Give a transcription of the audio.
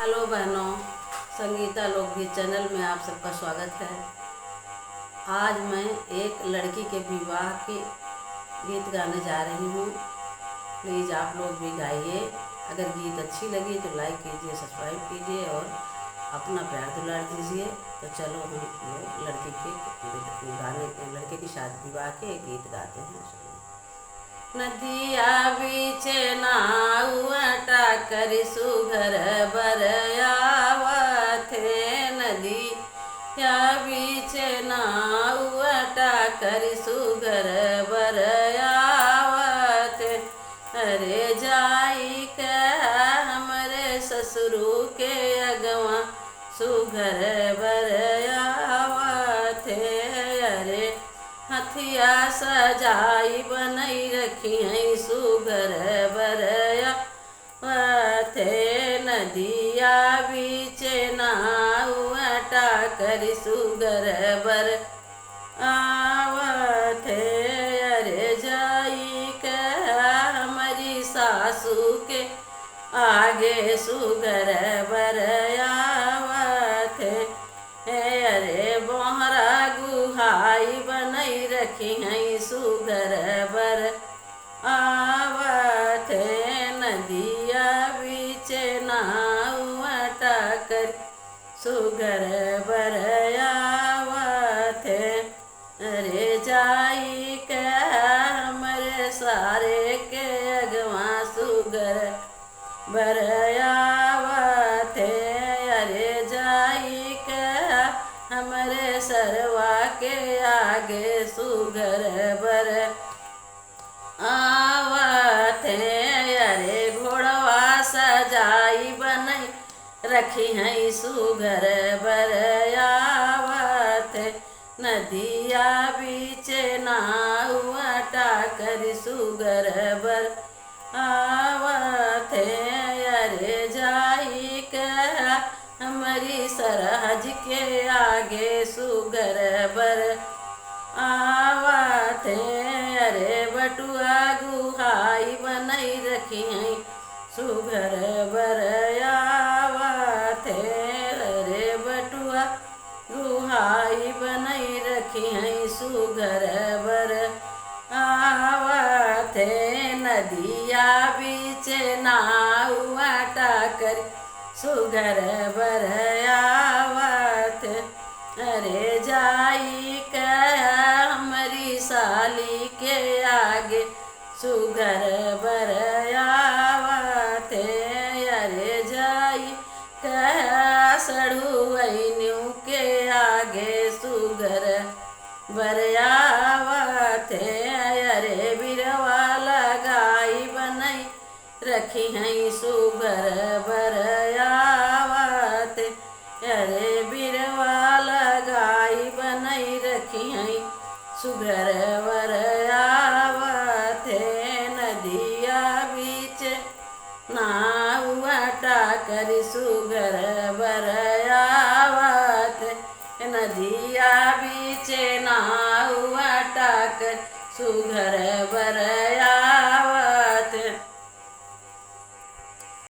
Hello बहनों, संगीता लोकगीत channel में आप सबका स्वागत है। आज मैं एक लड़की के विवाह के गीत गाने जा रही हूँ। प्लीज़ आप लोग भी गाइए। अगर गीत अच्छी लगी तो लाइक कीजिए, सब्सक्राइब कीजिए और अपना प्यार दुलार दीजिए। तो चलो हम लोग लड़के की शादी विवाह के गीत गाते हैं। नदिया बीचे नाउटा करी सुघर बरयावत है। नदिया बीचे नाउटा करी सुघर बरयावत। अरे जाई के हमरे ससुरु के अगवा सुघर बरयावत है। अरे हथिया सजाई बनई रखी है सुघर बरया वथे। नदिया बीचे नाउटा करी सुघर बर आवथे। अरे जाई के हमारी सासू के आगे सुघर बरया वथे। अरे बोहरा गुहाई बनई रखी है सुघर बर आवत है। नदिया बीचे नाउटा कर सुघर बर आवत है। अरे जाई के हमरे सारे के अगवा सुघर बर आवत है। अरे जाई के हमरे सरवा के आगे सुघर बर आवत है। अरे घोड़वा सजाई बनई रखी है सुघर बर आवत है। नदिया बीचे नाउटा करी सुघर बर आवत है। अरे जाई के हमारी सरहज के आगे सुघर बर आवत है। अरे बटुआ गुहाई बनई रखी है सुघर बर आवत है। अरे बटुआ गुहाई बनई रखी है सुघर बर आवत है। नदिया बीचे नाउटा कर सुघर बर आवत। अरे जाई के हमारी साली के आगे सुघर बर आवत है। अरे जाई के सड़ुवैन्यू के आगे सुघर बर आवत है। अरे बिरवा लगाई बनई रखी है सुघर बर आवत। अरे बिरवा लगाई बनई रखी है सुघर बर आवत है। नदिया बीच नाउटा करी सुघर बर आवत। नदिया बीचे नाउटा कर सुघर बर